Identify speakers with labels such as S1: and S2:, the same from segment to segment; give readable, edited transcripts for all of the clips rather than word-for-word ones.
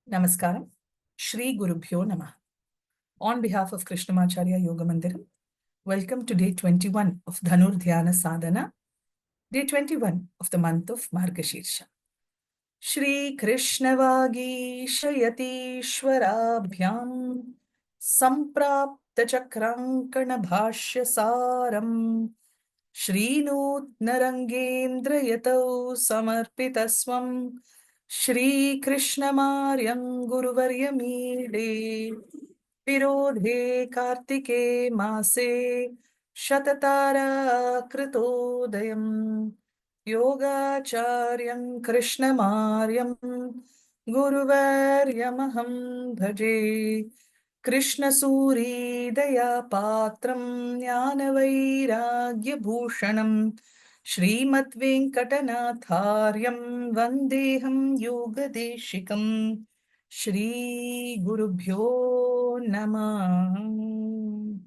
S1: Namaskaram. Shri Gurubhyo Namah. On behalf of Krishnamacharya Yoga Mandiram, welcome to day 21 of Dhanur Dhya Sadhana, day 21 of the month of Margashirsha. Shri Krishna Vagishayatishwarabhyam Samprapta Chakrankana Bhashya Saram Shrinutnarangendre Yatau Samarpitaswam Shri Krishnamaryam Guruvaryamide Virodhe Kartike Mase Shatatara Kritodayam Yogacharyam Krishnamaryam Guruvaryamaham Bhaje Krishna Suri Daya Patram Jnana Vairagya Bhushanam Srimat Venkatanatharyam Vandeham Yoga Deshikam Shri Gurubhyo Namah.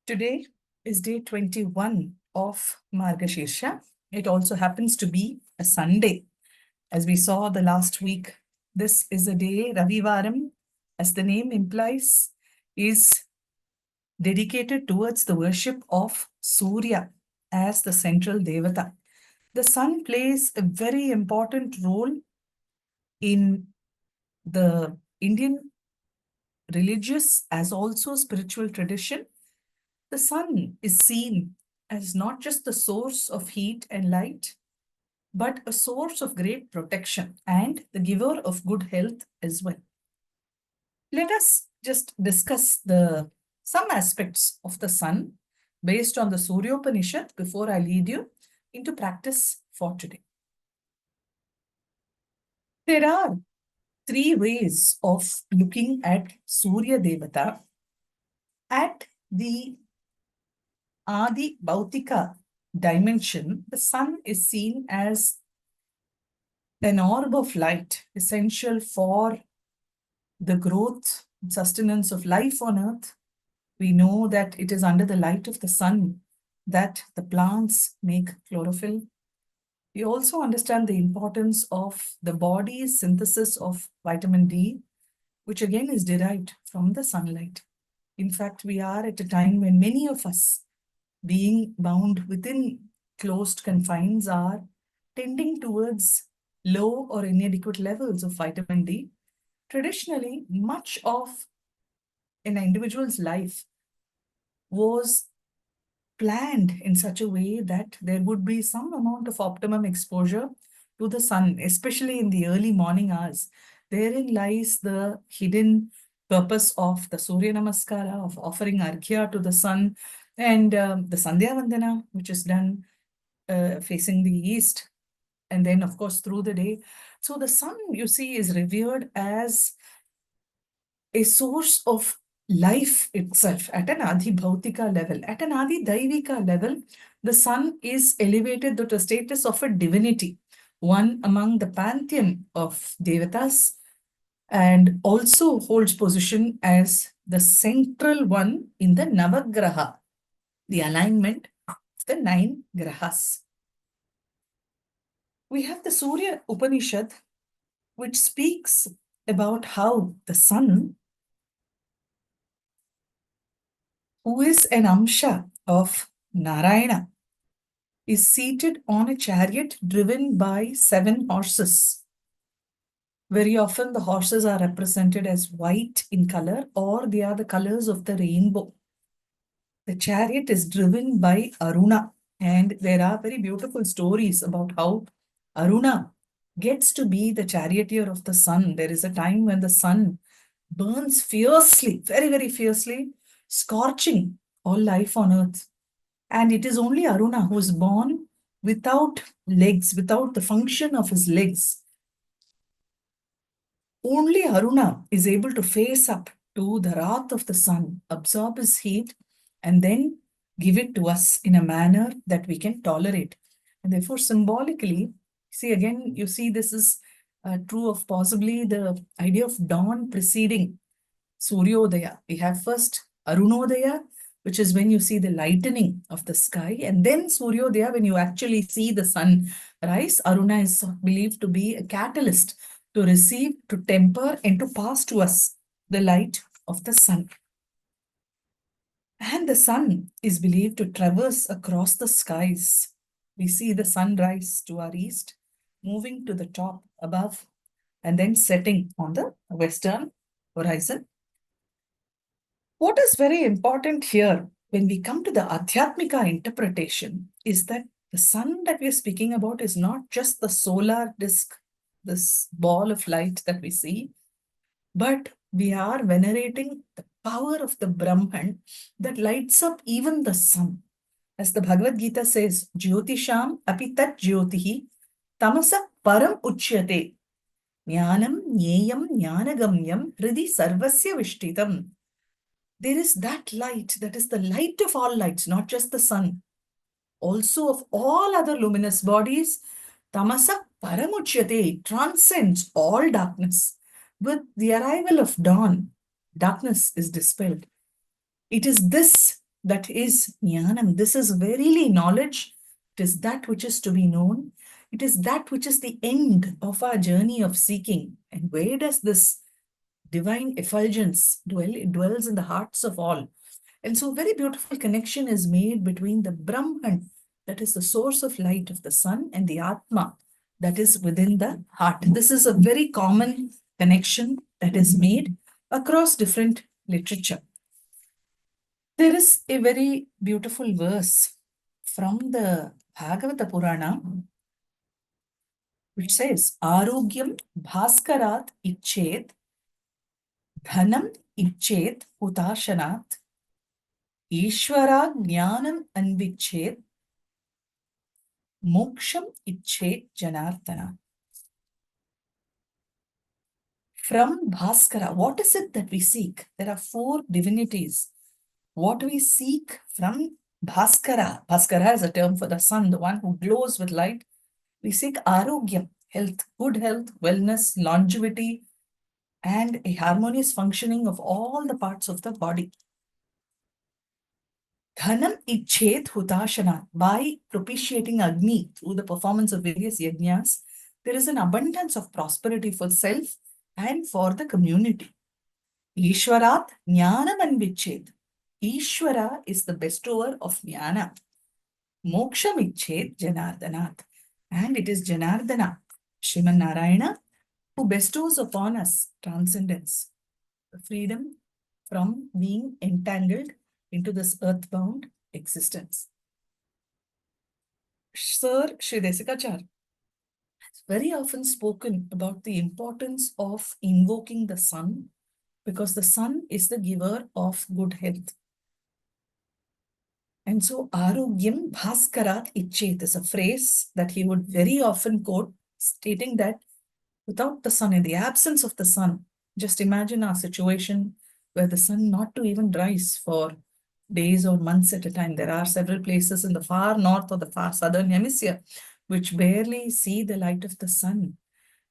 S1: Today is day 21 of Margashirsha. It also happens to be a Sunday. As we saw the last week, this is a day, Ravivaram, as the name implies, is dedicated towards the worship of Surya as the central Devata. The sun plays a very important role in the Indian religious as also spiritual tradition. The sun is seen as not just the source of heat and light, but a source of great protection and the giver of good health as well. Let us just discuss some aspects of the sun based on the Suryopanishad before I lead you into practice for today. There are three ways of looking at Surya Devata. At the Adi Bhautika dimension, the sun is seen as an orb of light, essential for the growth and sustenance of life on earth. We know that it is under the light of the sun that the plants make chlorophyll. We also understand the importance of the body's synthesis of vitamin D, which again is derived from the sunlight. In fact, we are at a time when many of us, being bound within closed confines, are tending towards low or inadequate levels of vitamin D. Traditionally, much of an individual's life was planned in such a way that there would be some amount of optimum exposure to the sun, especially in the early morning hours. Therein lies the hidden purpose of the Surya Namaskara, of offering Arghya to the sun, and the Sandhya Vandana, which is done facing the east, and then, of course, through the day. So the sun, you see, is revered as a source of life itself at an Adi Bhautika level. At an Adi Daivika level, the sun is elevated to the status of a divinity, one among the pantheon of Devatas, and also holds position as the central one in the Navagraha, the alignment of the 9 Grahas. We have the Surya Upanishad, which speaks about how the sun, who is an Amsha of Narayana, is seated on a chariot driven by 7 horses. Very often the horses are represented as white in color, or they are the colors of the rainbow. The chariot is driven by Aruna, and there are very beautiful stories about how Aruna gets to be the charioteer of the sun. There is a time when the sun burns fiercely, very, very fiercely, scorching all life on earth. And it is only Aruna who is born without legs, without the function of his legs. Only Aruna is able to face up to the wrath of the sun, absorb his heat, and then give it to us in a manner that we can tolerate. And therefore, symbolically, see again, you see this is true of possibly the idea of dawn preceding Suryodaya. We have first Arunodaya, which is when you see the lightening of the sky, and then Suryodaya, when you actually see the sun rise. Aruna is believed to be a catalyst to receive, to temper, and to pass to us the light of the sun. And the sun is believed to traverse across the skies. We see the sun rise to our east, moving to the top above, and then setting on the western horizon. What is very important here when we come to the Adhyatmika interpretation is that the sun that we are speaking about is not just the solar disk, this ball of light that we see, but we are venerating the power of the Brahman that lights up even the sun. As the Bhagavad Gita says, Jyotisham apitat jyotihi tamasa param uchyate jnanam jneyam jnanagamyam hridi sarvasya vishtitam. There is that light that is the light of all lights, not just the sun, also of all other luminous bodies. Tamasa paramuchyate transcends all darkness. With the arrival of dawn, darkness is dispelled. It is this that is jnanam. This is verily knowledge. It is that which is to be known. It is that which is the end of our journey of seeking. And where does this divine effulgence dwell? It dwells in the hearts of all. And so, very beautiful connection is made between the Brahman, that is the source of light of the sun, and the Atma, that is within the heart. This is a very common connection that is made across different literature. There is a very beautiful verse from the Bhagavata Purana which says, Arogyam Bhaskarat Ichet Dhanam Ichet Utashanat Ishvara Jnanam Anvichet Moksham Ichet Janardana. From Bhaskara, what is it that we seek? There are 4 divinities. What we seek from Bhaskara. Bhaskara is a term for the sun, the one who glows with light. We seek Arogyam, health, good health, wellness, longevity, and a harmonious functioning of all the parts of the body. Dhanam Ichet Hutashana. By propitiating Agni through the performance of various yajnas, there is an abundance of prosperity for self and for the community. Ishwarat Jnanam Anvichet. Ishwara is the bestower of Jnana. Moksham Ichet Janardanat. And it is Janardana, Shriman Narayana, who bestows upon us transcendence, the freedom from being entangled into this earthbound existence. Sir Shri Desikachar has very often spoken about the importance of invoking the sun, because the sun is the giver of good health. And so, Arogyam Bhaskarat Ichet is a phrase that he would very often quote, stating that without the sun, in the absence of the sun, just imagine our situation where the sun not to even rise for days or months at a time. There are several places in the far north or the far southern hemisphere which barely see the light of the sun.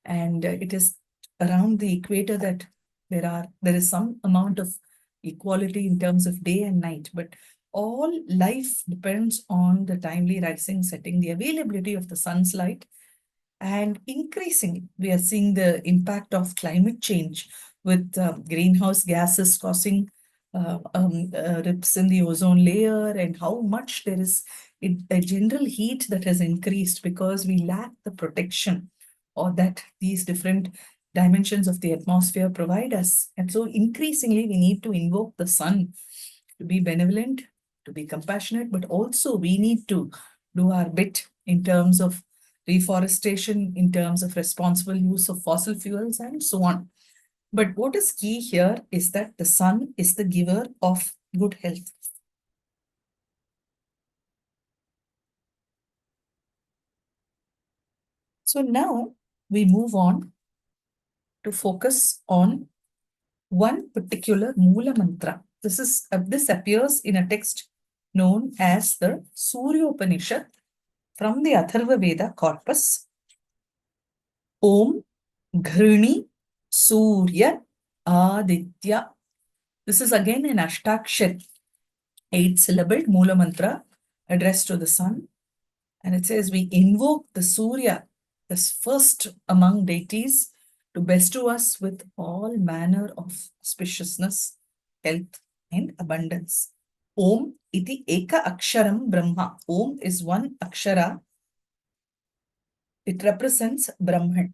S1: And it is around the equator that there is some amount of equality in terms of day and night. But all life depends on the timely rising, setting, the availability of the sun's light. And increasingly, we are seeing the impact of climate change with greenhouse gases causing rips in the ozone layer, and how much there is a general heat that has increased because we lack the protection or that these different dimensions of the atmosphere provide us. And so increasingly, we need to invoke the sun to be benevolent, to be compassionate, but also we need to do our bit in terms of reforestation, in terms of responsible use of fossil fuels, and so on. But what is key here is that the sun is the giver of good health. So now we move on to focus on one particular Moola Mantra. This appears in a text known as the Surya Upanishad from the Atharva Veda corpus. Om Ghrani Surya Aditya. This is again an Ashtakshar, 8-syllabled Moola Mantra addressed to the sun. And it says we invoke the Surya, this first among deities, to bestow us with all manner of auspiciousness, health, and abundance. Om iti eka aksharam Brahma. Om is one akshara. It represents Brahman.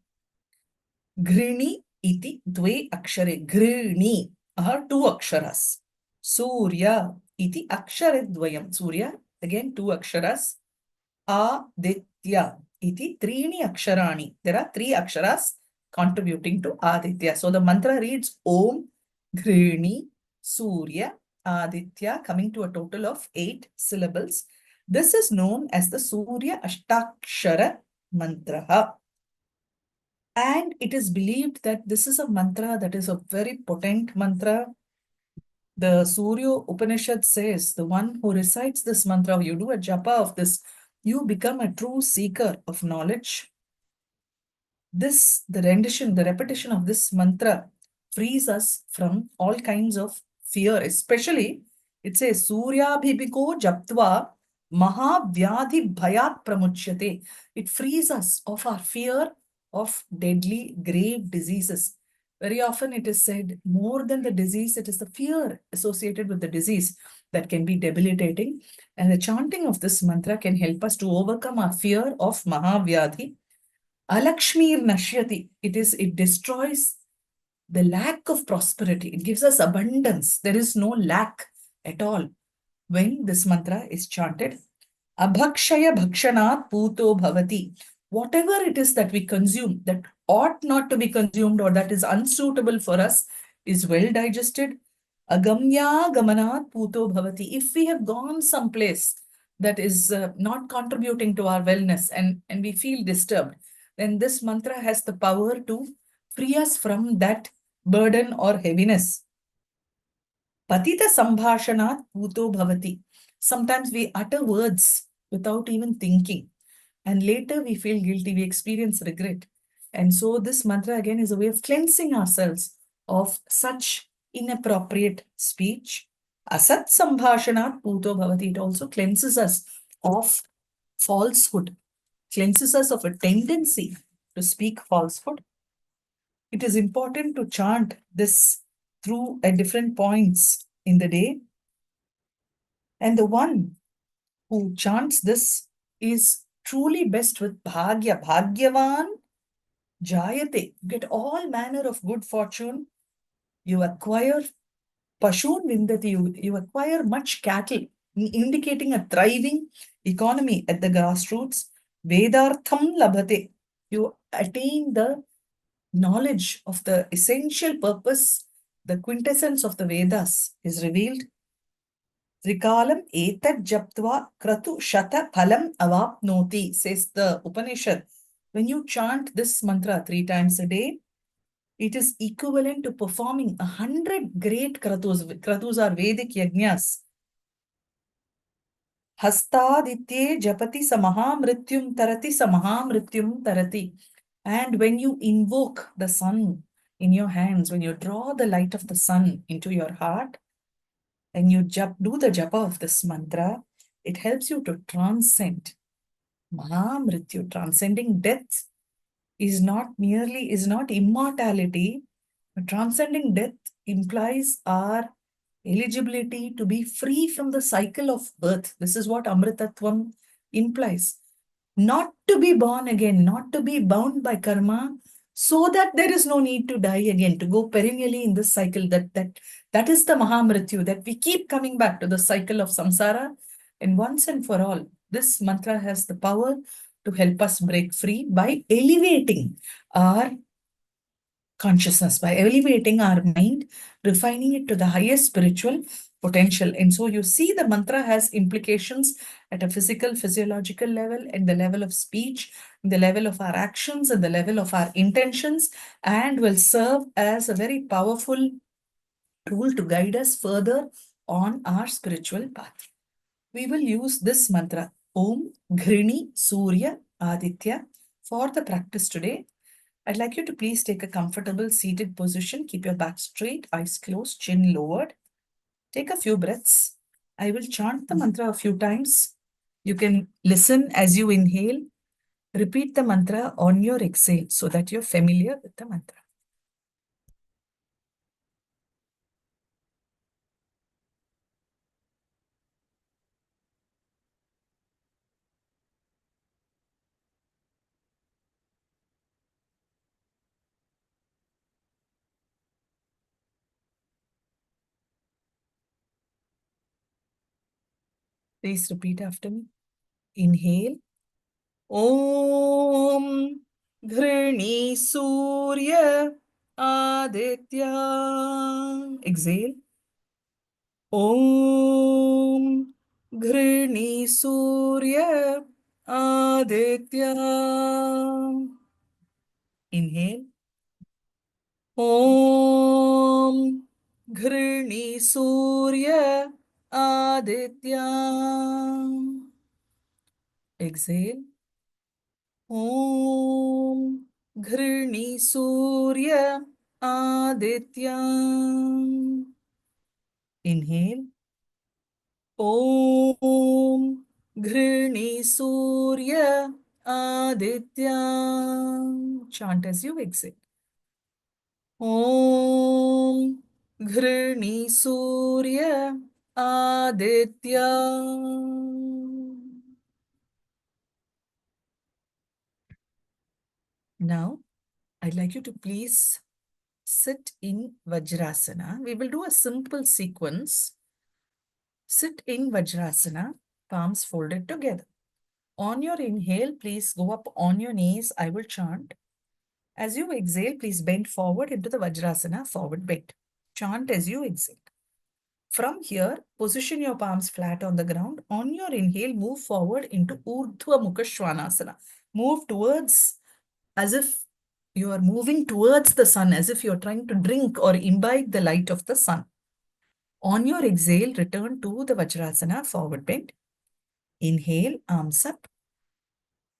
S1: Grini iti dve akshare. Grini are two aksharas. Surya iti akshare dvayam. Surya, again two aksharas. Aditya iti trini aksharani. There are three aksharas contributing to Aditya. So the mantra reads Om Grini Surya Aditya, coming to a total of 8 syllables. This is known as the Surya Ashtakshara mantra. And it is believed that this is a mantra that is a very potent mantra. The Surya Upanishad says, the one who recites this mantra, you do a japa of this, you become a true seeker of knowledge. The repetition of this mantra frees us from all kinds of fear, especially it says, Surya bhibiko japtva mahavyadhi bhayat pramuchyate. It frees us of our fear of deadly, grave diseases. Very often it is said, more than the disease, it is the fear associated with the disease that can be debilitating. And the chanting of this mantra can help us to overcome our fear of Mahavyadhi. Alakshmir Nashyati. It destroys the lack of prosperity. It gives us abundance. There is no lack at all when this mantra is chanted. Abhakshaya bhakshanat puto bhavati. Whatever it is that we consume that ought not to be consumed or that is unsuitable for us is well digested. Agamya gamanat puto bhavati. If we have gone someplace that is not contributing to our wellness and we feel disturbed, then this mantra has the power to free us from that burden or heaviness. Patita sambhashanat puto bhavati. Sometimes we utter words without even thinking, and later we feel guilty, we experience regret. And so this mantra again is a way of cleansing ourselves of such inappropriate speech. Asat sambhashanat puto bhavati. It also cleanses us of falsehood, cleanses us of a tendency to speak falsehood. It is important to chant this through at different points in the day. And the one who chants this is truly best with bhagya. Bhagyavan jayate. You get all manner of good fortune. You acquire pashun vindati. You acquire much cattle, indicating a thriving economy at the grassroots. Vedartham labhate. You attain the knowledge of the essential purpose, the quintessence of the Vedas is revealed. Trikalam etat japtva kratu shata phalam avapnoti, says the Upanishad. When you chant this mantra 3 times a day, it is equivalent to performing 100 great kratus. Kratus are Vedic yajnas. Hastaditye japati samahamrityum tarati samahamrityum tarati. And when you invoke the sun in your hands, when you draw the light of the sun into your heart, and you do the japa of this mantra, it helps you to transcend Mahamrityu. Transcending death is not immortality, but transcending death implies our eligibility to be free from the cycle of birth. This is what Amritatvam implies. Not to be born again, not to be bound by karma, so that there is no need to die again, to go perennially in this cycle. That is the Mahamrityu, that we keep coming back to the cycle of samsara. And once and for all, this mantra has the power to help us break free by elevating our consciousness, by elevating our mind, refining it to the highest spiritual potential. And so you see the mantra has implications at a physical, physiological level, and the level of speech, the level of our actions, and the level of our intentions, and will serve as a very powerful tool to guide us further on our spiritual path. We will use this mantra, Om Grini Surya Aditya, for the practice today. I'd like you to please take a comfortable seated position. Keep your back straight, eyes closed, chin lowered. Take a few breaths. I will chant the mantra a few times. You can listen as you inhale. Repeat the mantra on your exhale so that you're familiar with the mantra. Please repeat after me. Inhale. Om Ghrani Surya Aditya. Exhale. Om Ghrani Surya Aditya. Inhale. Om Ghrani Surya Aditya. Exhale. Om Ghrani Surya Aditya. Inhale. Om Ghrani Surya Aditya. Chant as you exhale. Om Ghrani Surya Aditya. Now, I'd like you to please sit in Vajrasana. We will do a simple sequence. Sit in Vajrasana, palms folded together. On your inhale, please go up on your knees. I will chant. As you exhale, please bend forward into the Vajrasana, forward bend. Chant as you exhale. From here, position your palms flat on the ground. On your inhale, move forward into Urdhva Mukha Svanasana. Move towards, as if you are moving towards the sun, as if you're trying to drink or imbibe the light of the sun. On your exhale, return to the Vajrasana, forward bend. Inhale, arms up.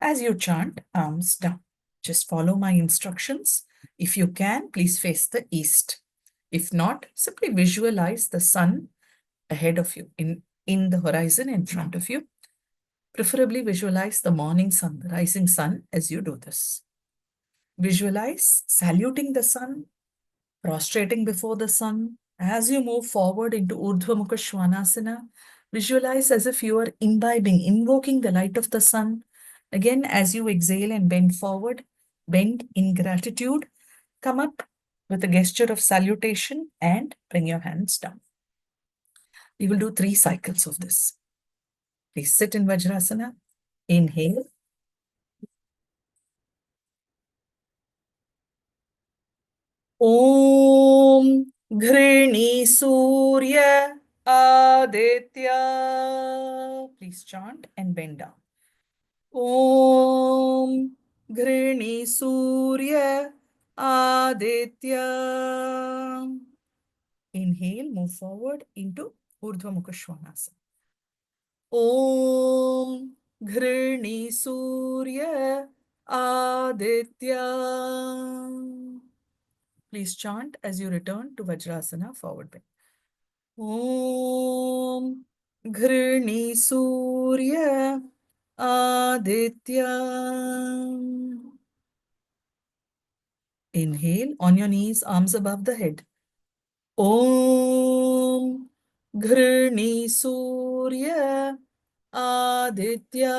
S1: As you chant, arms down. Just follow my instructions. If you can, please face the east. If not, simply visualize the sun ahead of you, in the horizon in front of you. Preferably visualize the morning sun, the rising sun as you do this. Visualize saluting the sun, prostrating before the sun. As you move forward into Urdhva Mukha Svanasana, visualize as if you are imbibing, invoking the light of the sun. Again, as you exhale and bend forward, bend in gratitude, come up with a gesture of salutation and bring your hands down. We will do 3 cycles of this. Please sit in Vajrasana. Inhale. Om Ghrani Surya Aditya. Please chant and bend down. Om Ghrani Surya Aditya. Inhale, move forward into Urdhva Mukha Svanasana. Om Ghrani Surya Aditya. Please chant as you return to Vajrasana, forward bend. Om Ghrani Surya Aditya. Inhale on your knees, arms above the head. Om Ghrani Surya Aditya.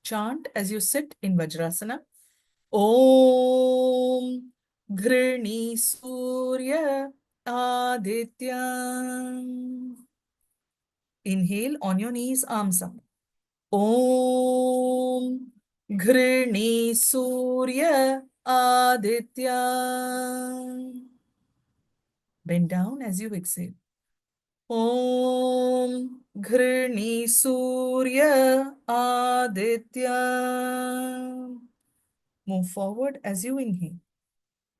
S1: Chant as you sit in Vajrasana. Om Ghrani Surya Aditya. Inhale on your knees, arms up. Om Ghrani Surya Aditya. Bend down as you exhale. Om Ghrani Surya Aditya. Move forward as you inhale.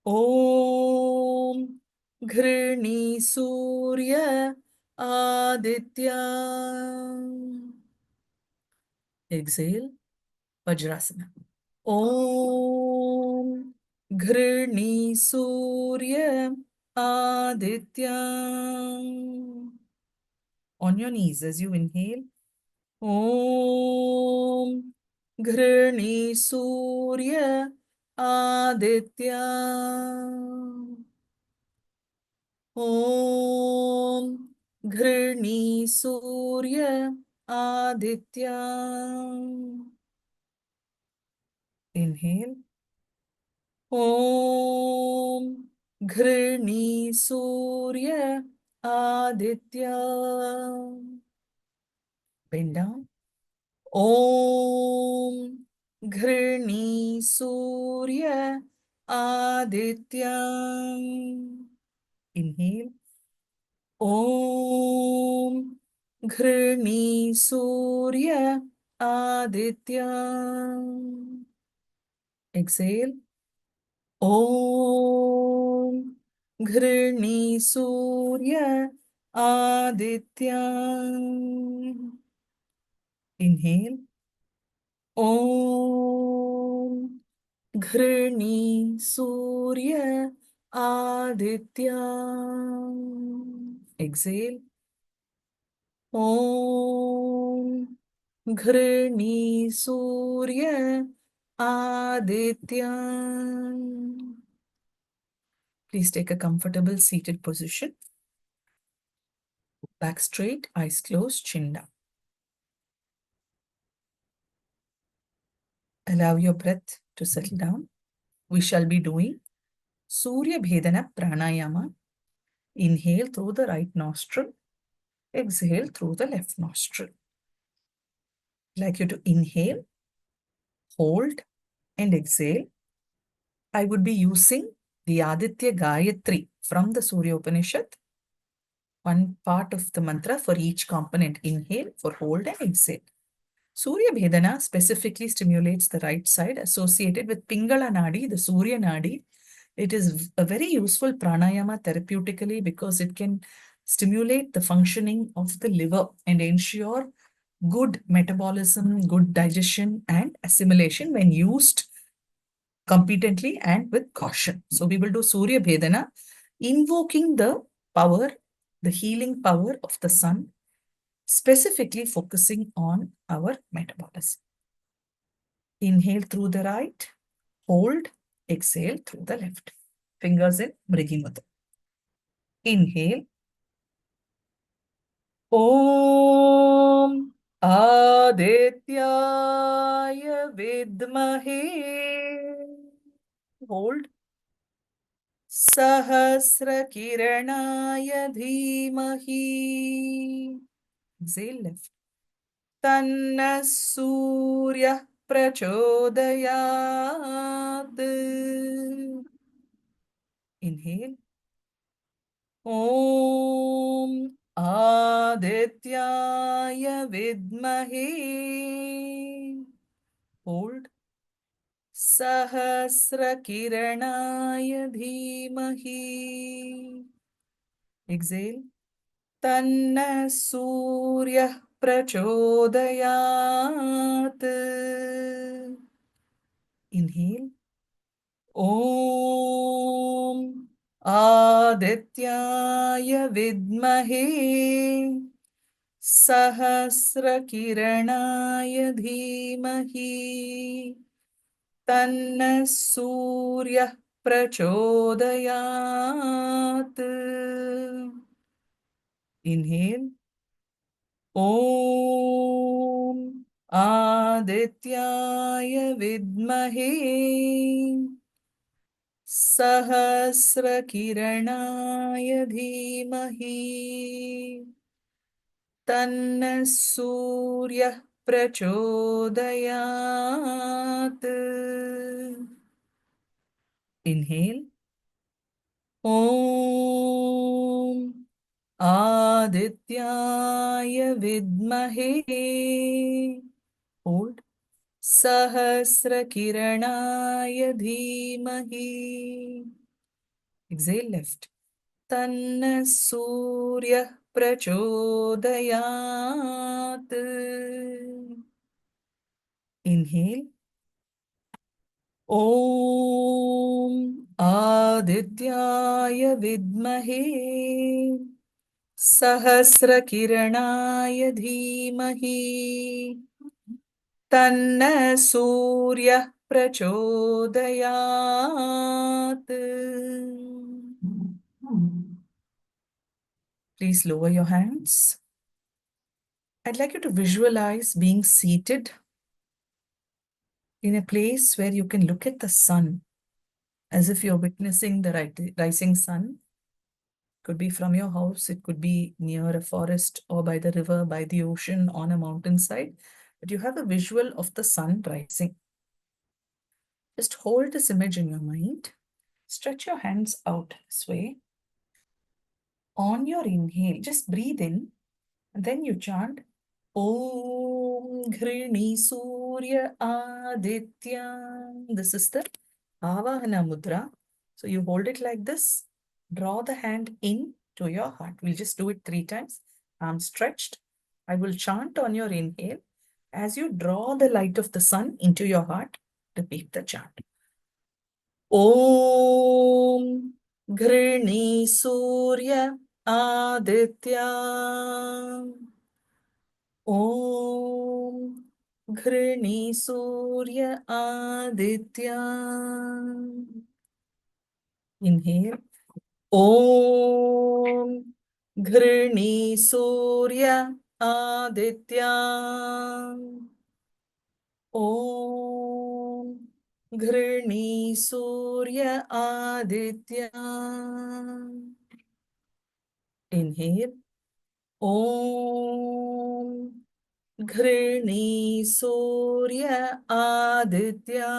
S1: Om Ghrani Surya Aditya. Exhale, Vajrasana. Om Ghrani Surya Aditya. On your knees as you inhale. Om Ghrani Surya Aditya. Om Ghrani Surya Aditya. Inhale. Om Ghrani Surya Aditya. Bend down. Om Ghrni Surya Aditya. Inhale. Om Ghrni Surya Aditya. Exhale. Om Ghrni Surya Aditya. Inhale. Om Ghrni Surya Aditya. Exhale. Om Ghrni Surya Aditya. Please take a comfortable seated position. Back straight, eyes closed, chin down. Allow your breath to settle down. We shall be doing Surya Bhedana Pranayama. Inhale through the right nostril. Exhale through the left nostril. I'd like you to inhale, hold, and exhale. I would be using the Aditya Gayatri from the Surya Upanishad. One part of the mantra for each component. Inhale for hold and exhale. Surya Bhedana specifically stimulates the right side associated with Pingala Nadi, the Surya Nadi. It is a very useful pranayama therapeutically because it can stimulate the functioning of the liver and ensure good metabolism, good digestion, and assimilation when used competently and with caution. So we will do Surya Bhedana, invoking the power, the healing power of the sun, specifically focusing on our metabolism. Inhale through the right, hold, exhale through the left. Fingers in Mrigi Mudra. Inhale. Om Adityaya Vidmahe. Hold. Sahasrakiranaaya Dhimahi. Exhale left. Tanna Surya Prachodayat. Inhale. Om Adityaya Vidmahe. Hold. Sahasrakiranaaya Dhimahi. Exhale. Tanna Surya Prachodayat. Inhale. Om Adityaya Vidmahe Sahasrakiranaaya Dhimahi Tanna Surya Prachodayat. Inhale. Om Adityaya Vidmahe Sahasrakiranaaya Dhimahi Tanna Surya Prachodayat. Inhale. Om Adityaya Vidmahe. Hold. Sahasrakiranaaya Dhimahi. Exhale left. Tanna Surya Prachodayat. Inhale. Om Adityaya Vidmahe Sahasrakiranaaya Dhimahi Tanna Surya Prachodayat. Please lower your hands. I'd like you to visualize being seated in a place where you can look at the sun as if you're witnessing the rising sun. Could be from your house, it could be near a forest or by the river, by the ocean, on a mountainside. But you have a visual of the sun rising. Just hold this image in your mind. Stretch your hands out this way. On your inhale, just breathe in, and then you chant Om Ghrini Surya Aditya. This is the Avahana Mudra. So you hold it like this. Draw the hand in to your heart. We'll just do it 3 times. Arms stretched. I will chant on your inhale. As you draw the light of the sun into your heart, repeat the chant. Om Ghrini Surya Aditya. Om Ghrini Surya Aditya. Inhale. Om Ghrini Surya Aditya. Om Ghrini Surya Aditya. Inhale. Om Ghrini Surya Aditya.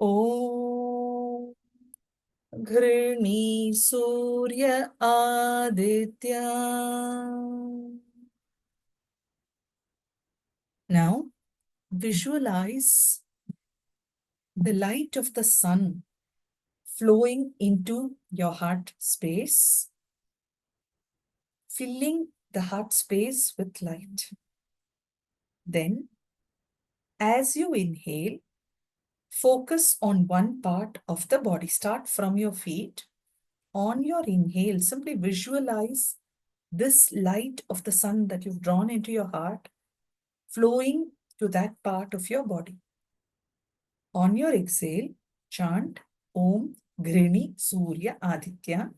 S1: Om Ghrini Surya Aditya. Now, visualize the light of the sun flowing into your heart space, filling the heart space with light. Then, as you inhale, focus on one part of the body. Start from your feet. On your inhale, simply visualize this light of the sun that you've drawn into your heart flowing to that part of your body. On your exhale, chant Om Ghrini Surya Aditya,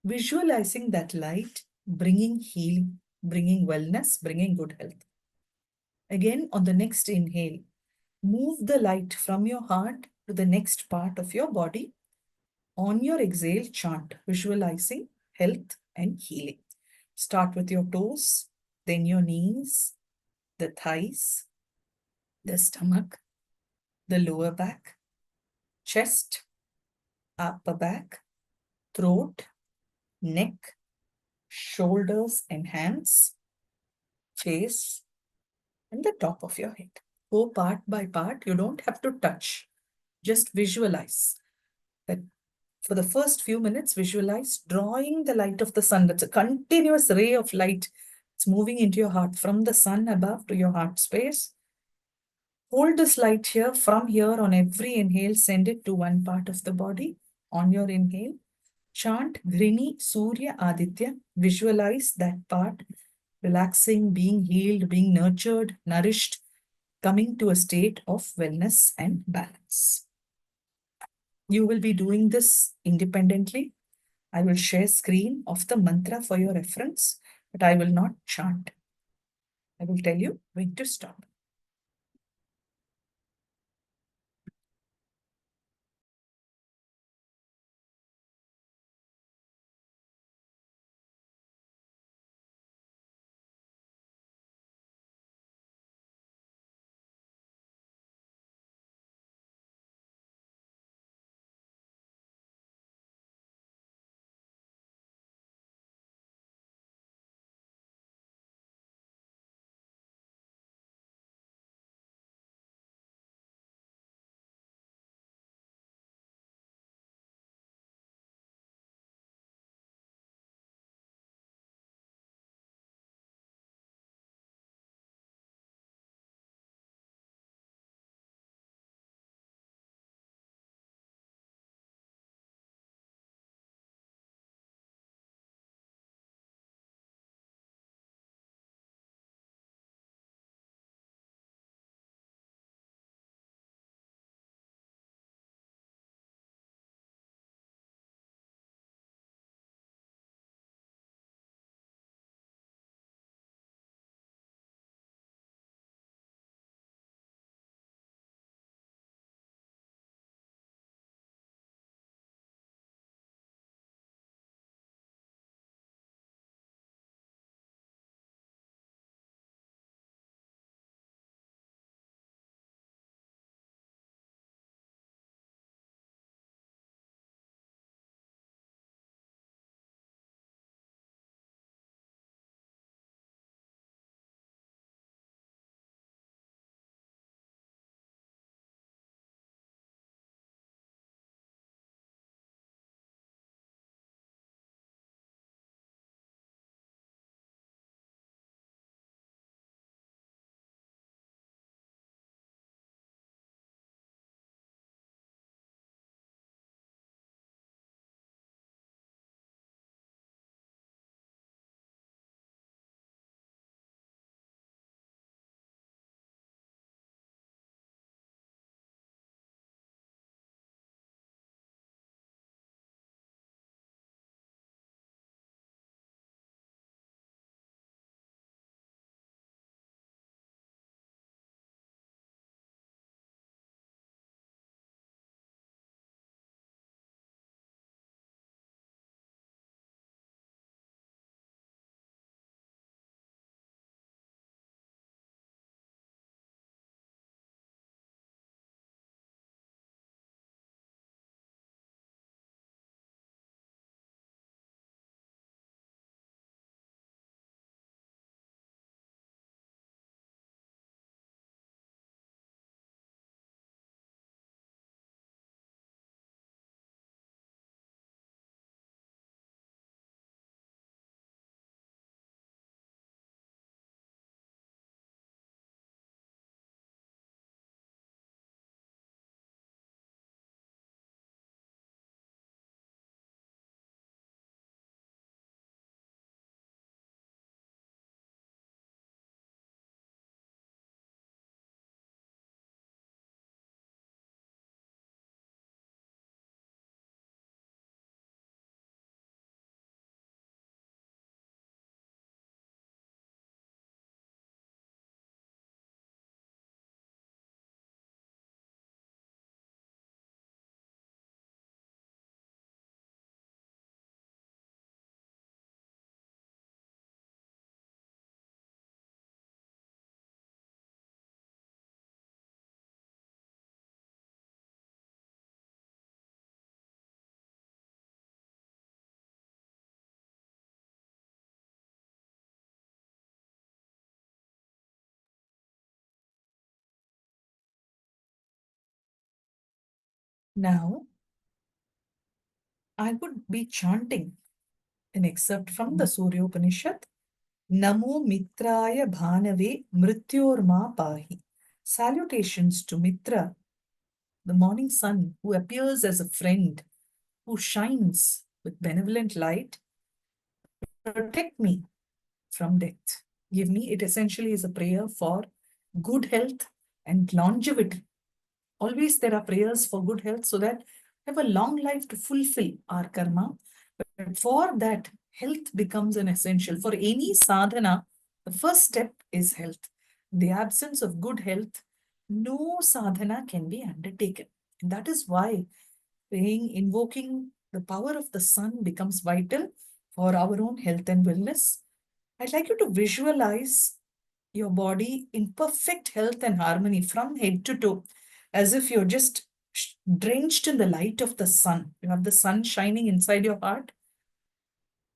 S1: visualizing that light bringing healing, bringing wellness, bringing good health. Again, on the next inhale, move the light from your heart to the next part of your body. On your exhale, chant, visualizing health and healing. Start with your toes, then your knees, the thighs, the stomach, the lower back, chest, upper back, throat, neck, shoulders and hands, face, and the top of your head. Go part by part. You don't have to touch. Just visualize that. For the first few minutes, visualize drawing the light of the sun. That's a continuous ray of light. It's moving into your heart from the sun above to your heart space. Hold this light here. From here, on every inhale, send it to one part of the body. On your inhale, chant Ghrini Surya Aditya. Visualize that part relaxing, being healed, being nurtured, nourished, coming to a state of wellness and balance. You will be doing this independently. I will share screen of the mantra for your reference, but I will not chant. I will tell you when to stop. Now, I would be chanting an excerpt from the Surya Upanishad. Namo Mitraya Bhanave Mrityorma Pahi. Salutations to Mitra, the morning sun, who appears as a friend, who shines with benevolent light. Protect me from death. Give me, it essentially is a prayer for good health and longevity. Always there are prayers for good health so that we have a long life to fulfill our karma. But for that, health becomes an essential. For any sadhana, the first step is health. In the absence of good health, no sadhana can be undertaken. And that is why praying, invoking the power of the sun becomes vital for our own health and wellness. I'd like you to visualize your body in perfect health and harmony from head to toe, as if you're just drenched in the light of the sun. You have the sun shining inside your heart.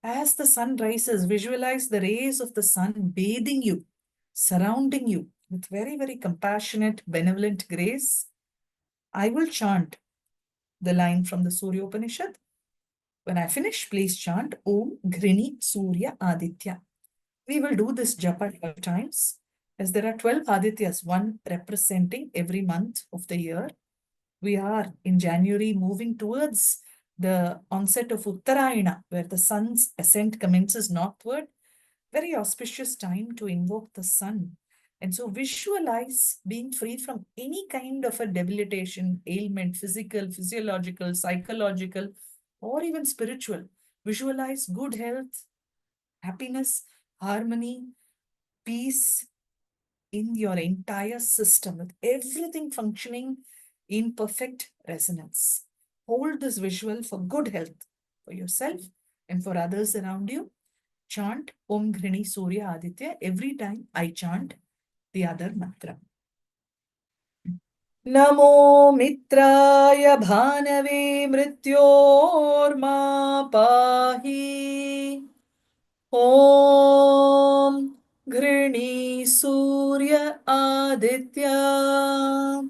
S1: As the sun rises, visualize the rays of the sun bathing you, surrounding you with very, very compassionate, benevolent grace. I will chant the line from the Surya Upanishad. When I finish, please chant Om Grini Surya Aditya. We will do this japa 12 times, as there are 12 Adityas, one representing every month of the year. We are in January moving towards the onset of Uttarayana, where the sun's ascent commences northward. Very auspicious time to invoke the sun. And so visualize being free from any kind of a debilitation, ailment, physical, physiological, psychological, or even spiritual. Visualize good health, happiness, harmony, peace in your entire system, with everything functioning in perfect resonance. Hold this visual for good health for yourself and for others around you. Chant Om Grini Surya Aditya every time I chant the other mantra. Namo Mitraya Bhanave Mrityorma Pahi. Om Grini Surya Aditya.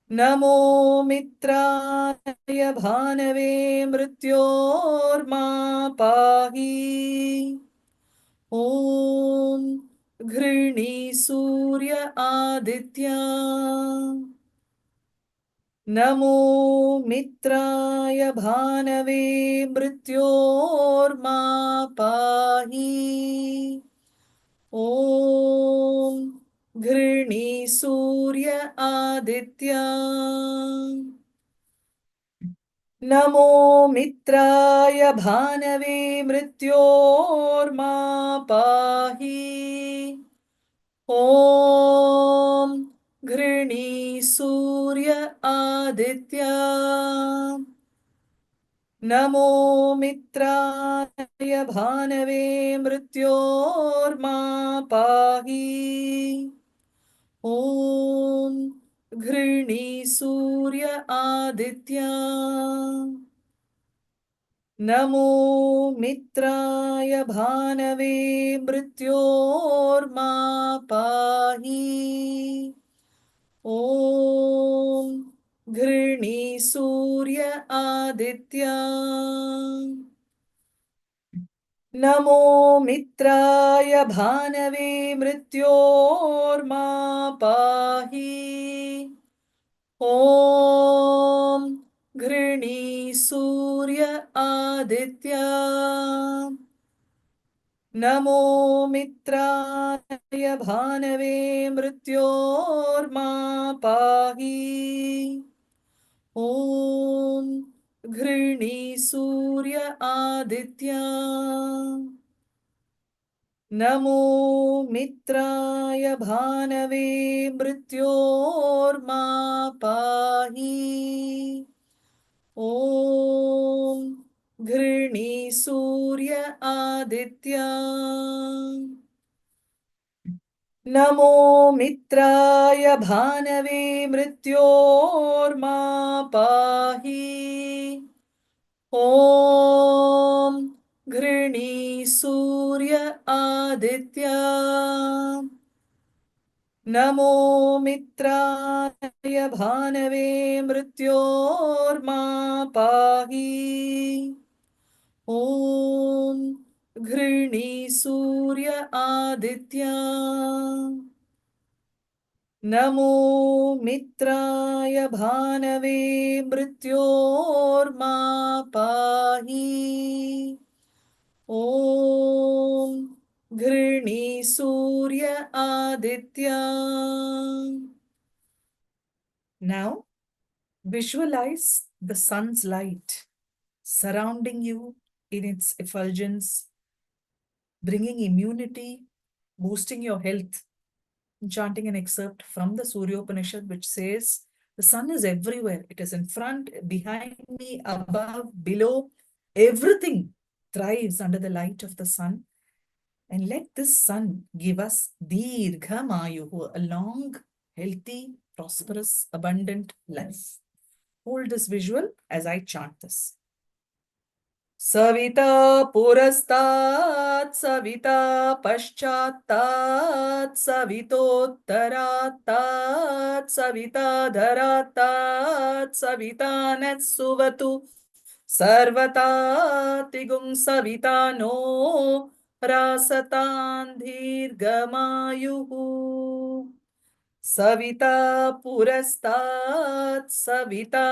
S1: Namo Mitraya Bhanave Mrityorma Pahi. Om Grini Surya Aditya. Namo Mitraya Bhanave Mrityorma Pahi. Om Grini Surya Aditya. Namo Mitraya Bhanave Mrityorma Pahi. Om Grini Surya Aditya. Namo Mitraya Bhanave Mrityorma Pahi. Om Grini Surya Aditya. Namo Mitraya Bhanave Mrityorma Pahi. Om Grini Surya Aditya. Namo Mitraya Bhanave Mrityorma Pahi. Om Grini Surya Aditya. Namo Mitraya Bhanave Mrityorma Pahi. Om Grini Surya Aditya. Namo Mitraya Bhanave Mrityorma Pahi. Om Grini Surya Aditya. Namo Mitraya Bhanave Mrityorma Pahi. Om Grini Surya Aditya. नमो मित्राय भानवे मृत्योर्मा पाहि ॐ घृणी सूर्य आदित्या नमो मित्राय भानवे मृत्योर्मा पाहि ॐ घृणी सूर्य Aditya Now visualize the sun's light surrounding you in its effulgence, bringing immunity, boosting your health. Chanting an excerpt from the Surya Upanishad, which says, the sun is everywhere. It is in front, behind me, above, below. Everything thrives under the light of the sun. And let this sun give us Dirgha Mayuhu, a long, healthy, prosperous, abundant life. Hold this visual as I chant this. Savita पुरस्तात् सविता पश्चात्तात् सवितोत्तरात्तात् सविता धरात्तात् सविता नः सुवतु सर्वतातिगुं सविता नो रासतां दीर्घमायुः सविता पुरस्तात् सविता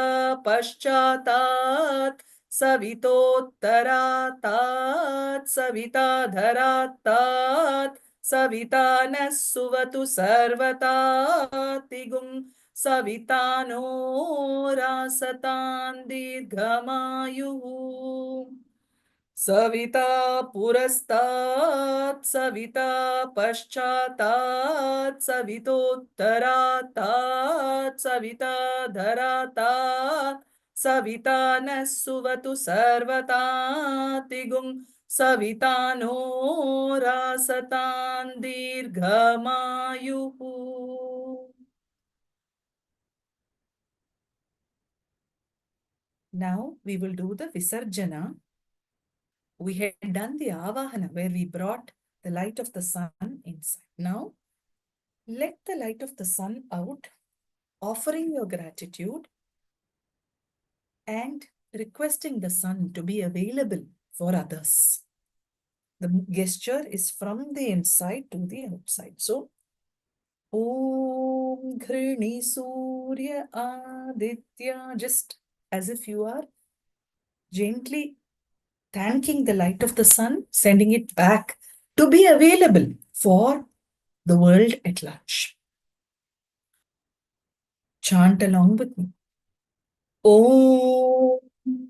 S1: पश्चात्तात् सवितोत्तरात्तात् सविता धरात्तात् सविता नः सुवतु सर्वतातिगुं सविता नो रासतां दीर्घमायुः सविता पुरस्तात् सविता पश्चात्तात् सवितोत्तरात्तात् सविता धरात्तात् सविता नः सुवतु सर्वतातिगुं सविता नो रासतां दीर्घमायुः Now we will do the Visarjana. We had done the Avahana where we brought the light of the sun inside. Now, let the light of the sun out, offering your gratitude and requesting the sun to be available for others. The gesture is from the inside to the outside. So, Om Ghrini Surya Aditya, just as if you are gently thanking the light of the sun, sending it back to be available for the world at large. Chant along with me. Om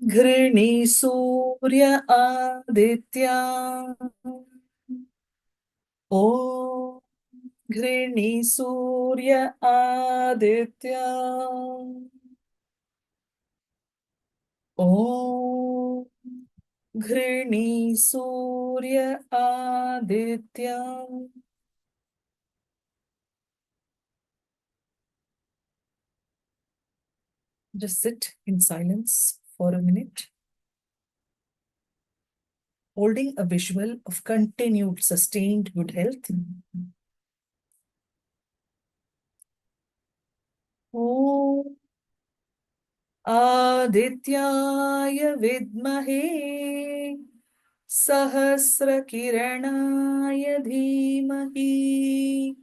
S1: Ghrini Surya Aditya. Om Ghrini Surya Aditya. Om Ghrini Surya Aditya. Just sit in silence for a minute, holding a visual of continued, sustained good health. Om Adityaya Vidmahe Sahasrakiranaaya Dhimahi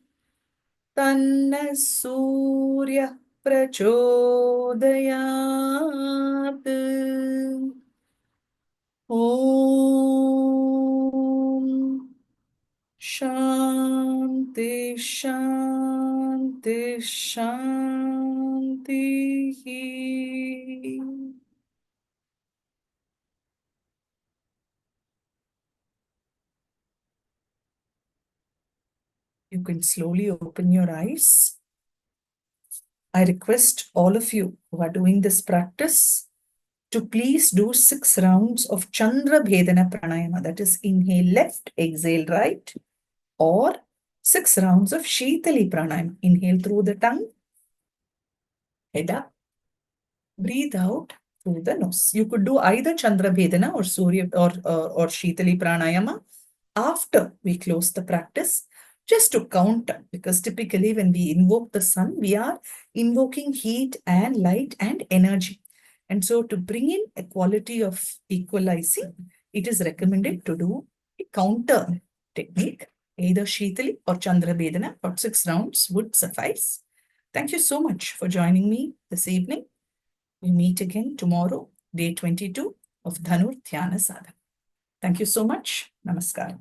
S1: Tanna Surya Prachodayat. Om Shanti Shanti Shanti. You can slowly open your eyes. I request all of you who are doing this practice to please do 6 rounds of Chandra Bhedana Pranayama, that is inhale left, exhale right, or 6 rounds of Shitali Pranayama, inhale through the tongue, head up, breathe out through the nose. You could do either Chandra Bhedana or Surya or Shitali Pranayama after we close the practice. just to counter, because typically when we invoke the sun, we are invoking heat and light and energy. And so to bring in a quality of equalizing, it is recommended to do a counter technique, either Shitali or Chandra Bedana, or 6 rounds would suffice. Thank you so much for joining me this evening. We meet again tomorrow, day 22 of Dhanur Dhyana Sadhana. Thank you so much. Namaskaram.